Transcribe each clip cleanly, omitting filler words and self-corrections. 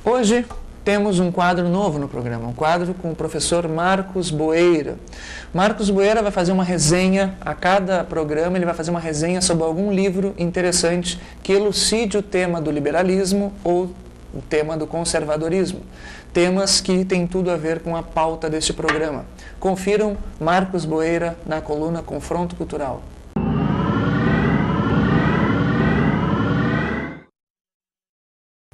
Hoje temos um quadro novo no programa, um quadro com o professor Marcos Boeira. Marcos Boeira vai fazer uma resenha, a cada programa ele vai fazer uma resenha sobre algum livro interessante que elucide o tema do liberalismo ou o tema do conservadorismo. Temas que têm tudo a ver com a pauta deste programa. Confiram Marcos Boeira na coluna Confronto Cultural.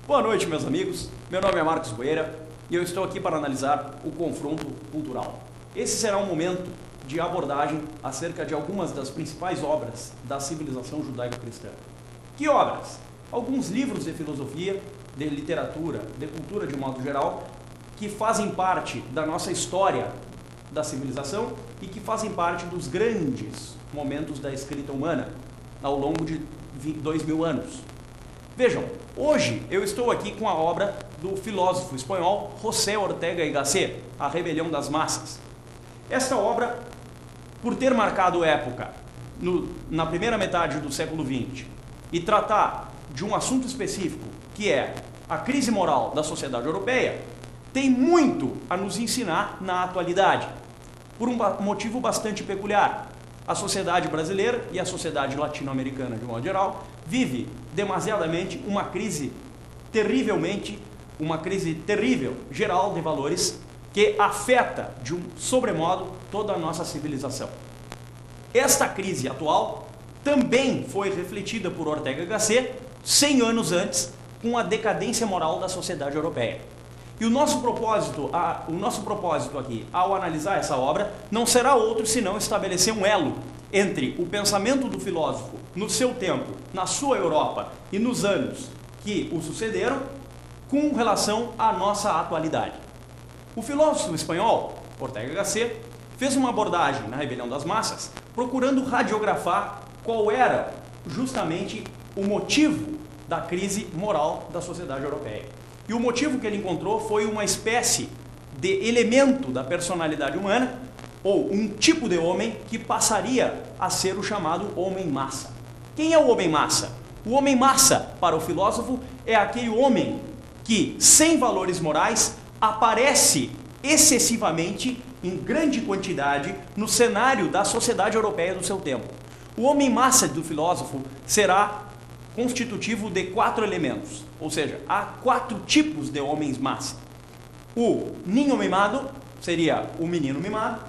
Boa noite, meus amigos. Meu nome é Marcos Boeira e eu estou aqui para analisar o confronto cultural. Esse será um momento de abordagem acerca de algumas das principais obras da civilização judaico-cristã. Que obras? Alguns livros de filosofia, de literatura, de cultura de um modo geral, que fazem parte da nossa história da civilização e que fazem parte dos grandes momentos da escrita humana ao longo de 2000 anos. Vejam, hoje eu estou aqui com a obra do filósofo espanhol José Ortega y Gasset, A Rebelião das Massas. Esta obra, por ter marcado época na primeira metade do século XX e tratar de um assunto específico, que é a crise moral da sociedade europeia, tem muito a nos ensinar na atualidade, por um motivo bastante peculiar. A sociedade brasileira e a sociedade latino-americana, de modo geral, vive demasiadamente uma crise terrível, geral de valores, que afeta de um sobremodo toda a nossa civilização. Esta crise atual também foi refletida por Ortega y Gasset 100 anos antes, com a decadência moral da sociedade europeia. E o nosso propósito aqui, ao analisar essa obra, não será outro senão estabelecer um elo entre o pensamento do filósofo no seu tempo, na sua Europa e nos anos que o sucederam, com relação à nossa atualidade. O filósofo espanhol, Ortega y Gasset, fez uma abordagem na Rebelião das Massas, procurando radiografar qual era justamente o motivo da crise moral da sociedade europeia. E o motivo que ele encontrou foi uma espécie de elemento da personalidade humana, ou um tipo de homem que passaria a ser o chamado homem-massa. Quem é o homem-massa? O homem-massa, para o filósofo, é aquele homem que, sem valores morais, aparece excessivamente, em grande quantidade, no cenário da sociedade europeia do seu tempo. O homem-massa do filósofo será constitutivo de 4 elementos, ou seja, há 4 tipos de homens-massa. O niño mimado seria o menino mimado,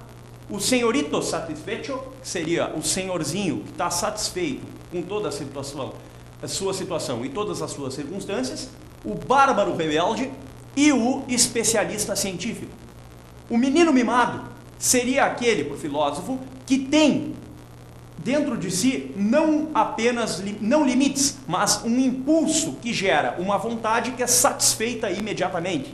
o senhorito satisfecho seria o senhorzinho que está satisfeito com toda a sua situação e todas as suas circunstâncias, o bárbaro rebelde e o especialista científico. O menino mimado seria aquele, por filósofo, que tem dentro de si não apenas não limites, mas um impulso que gera uma vontade que é satisfeita imediatamente.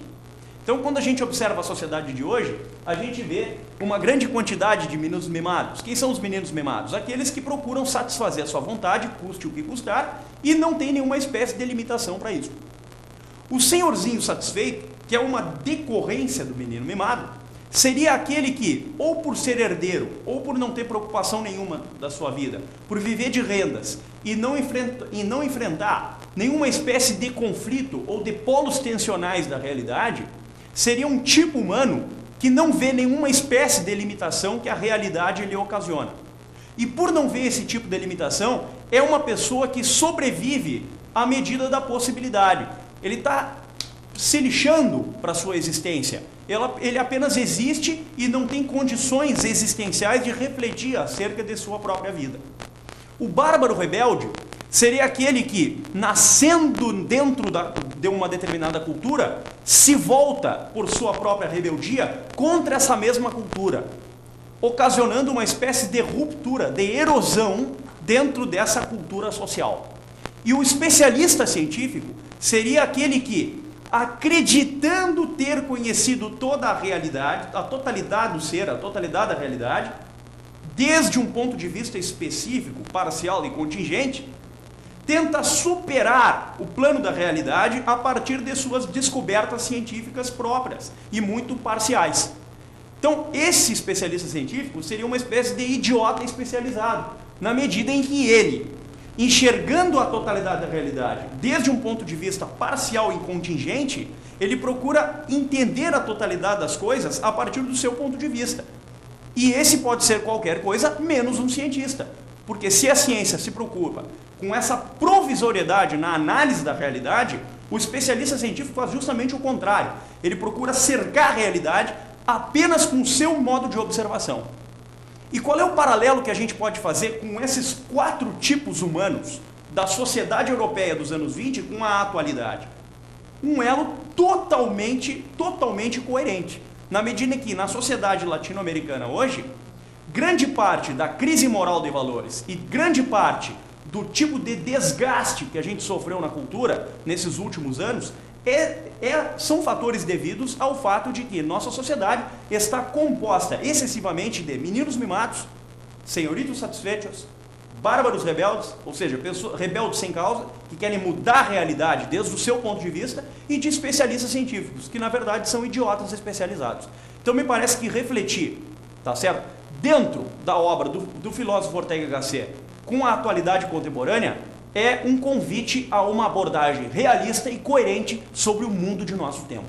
Então, quando a gente observa a sociedade de hoje, a gente vê uma grande quantidade de meninos mimados. Quem são os meninos mimados? Aqueles que procuram satisfazer a sua vontade, custe o que custar, e não tem nenhuma espécie de limitação para isso. O senhorzinho satisfeito, que é uma decorrência do menino mimado, seria aquele que, ou por ser herdeiro, ou por não ter preocupação nenhuma da sua vida, por viver de rendas e não enfrentar nenhuma espécie de conflito ou de polos tensionais da realidade, seria um tipo humano que não vê nenhuma espécie de limitação que a realidade lhe ocasiona. E por não ver esse tipo de limitação, é uma pessoa que sobrevive à medida da possibilidade. Ele está se lixando para a sua existência. Ele apenas existe e não tem condições existenciais de refletir acerca de sua própria vida. O bárbaro rebelde seria aquele que, nascendo dentro de uma determinada cultura, se volta por sua própria rebeldia contra essa mesma cultura, ocasionando uma espécie de ruptura, de erosão dentro dessa cultura social. E o especialista científico seria aquele que, acreditando ter conhecido toda a realidade, a totalidade do ser, a totalidade da realidade, desde um ponto de vista específico, parcial e contingente, tenta superar o plano da realidade a partir de suas descobertas científicas próprias e muito parciais. Então, esse especialista científico seria uma espécie de idiota especializado, na medida em que ele, enxergando a totalidade da realidade desde um ponto de vista parcial e contingente, ele procura entender a totalidade das coisas a partir do seu ponto de vista. E esse pode ser qualquer coisa menos um cientista. Porque se a ciência se preocupa com essa provisoriedade na análise da realidade, o especialista científico faz justamente o contrário. Ele procura cercar a realidade apenas com o seu modo de observação. E qual é o paralelo que a gente pode fazer com esses 4 tipos humanos da sociedade europeia dos anos 20 com a atualidade? Um elo totalmente coerente. Na medida que na sociedade latino-americana hoje, grande parte da crise moral de valores e grande parte do tipo de desgaste que a gente sofreu na cultura nesses últimos anos são fatores devidos ao fato de que nossa sociedade está composta excessivamente de meninos mimados, senhoritos satisfeitos, bárbaros rebeldes, ou seja, rebeldes sem causa, que querem mudar a realidade desde o seu ponto de vista, e de especialistas científicos, que na verdade são idiotas especializados. Então me parece que refletir, tá certo? Dentro da obra do filósofo Ortega Gasset, com a atualidade contemporânea, é um convite a uma abordagem realista e coerente sobre o mundo de nosso tempo.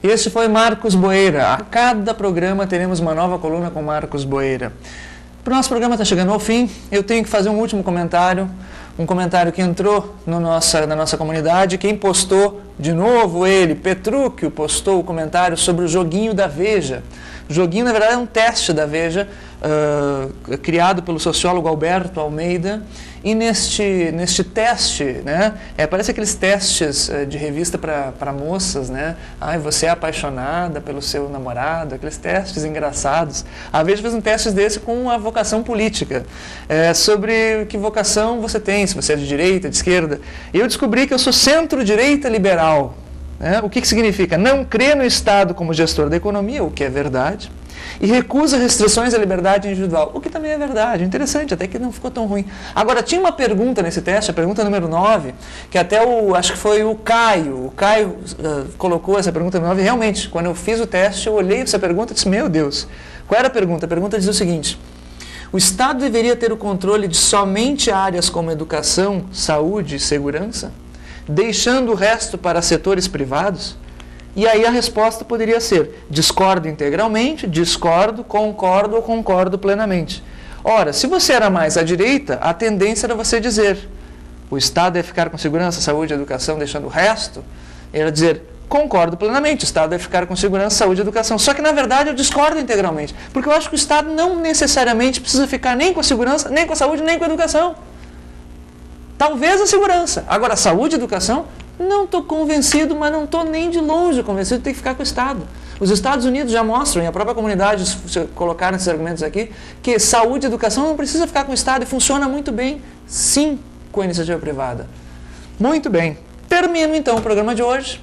Este foi Marcos Boeira. A cada programa teremos uma nova coluna com Marcos Boeira. O nosso programa está chegando ao fim. Eu tenho que fazer um último comentário. Um comentário que entrou na nossa comunidade. Quem postou, de novo ele, Petrúquio, postou o comentário sobre o joguinho da Veja. O joguinho, na verdade, é um teste da Veja, criado pelo sociólogo Alberto Almeida. E neste teste, né, parece aqueles testes de revista para moças, né? Ai, você é apaixonada pelo seu namorado, aqueles testes engraçados. A Veja fez um teste desse com a vocação política, sobre que vocação você tem, se você é de direita, de esquerda. E eu descobri que eu sou centro-direita liberal. O que significa? Não crê no Estado como gestor da economia, o que é verdade, e recusa restrições à liberdade individual, o que também é verdade. Interessante, até que não ficou tão ruim. Agora, tinha uma pergunta nesse teste, a pergunta número 9, que até acho que foi o Caio colocou essa pergunta número 9, realmente, quando eu fiz o teste, eu olhei essa pergunta e disse, meu Deus, qual era a pergunta? A pergunta dizia o seguinte: o Estado deveria ter o controle de somente áreas como educação, saúde e segurança, deixando o resto para setores privados? E aí a resposta poderia ser: discordo integralmente, discordo, concordo ou concordo plenamente. Ora, se você era mais à direita, a tendência era você dizer: o Estado deve ficar com segurança, saúde e educação, deixando o resto. Era dizer: concordo plenamente, o Estado deve ficar com segurança, saúde e educação. Só que na verdade eu discordo integralmente, porque eu acho que o Estado não necessariamente precisa ficar nem com a segurança, nem com a saúde, nem com a educação. Talvez a segurança. Agora, saúde e educação, não estou convencido, mas não estou nem de longe convencido, tem que ficar com o Estado. Os Estados Unidos já mostram, e a própria comunidade colocaram esses argumentos aqui, que saúde e educação não precisa ficar com o Estado e funciona muito bem, sim, com a iniciativa privada. Muito bem. Termino então o programa de hoje,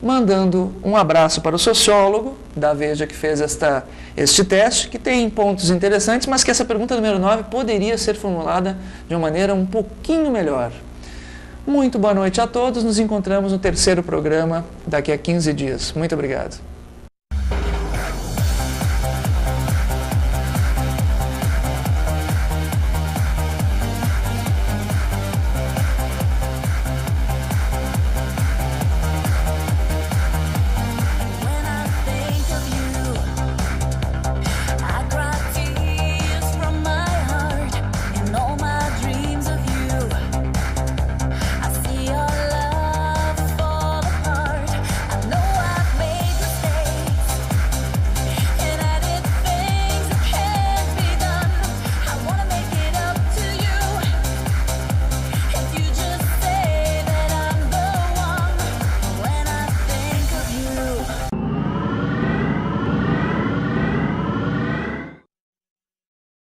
mandando um abraço para o sociólogo da Veja que fez este teste, que tem pontos interessantes, mas que essa pergunta número 9 poderia ser formulada de uma maneira um pouquinho melhor. Muito boa noite a todos, nos encontramos no terceiro programa daqui a 15 dias. Muito obrigado.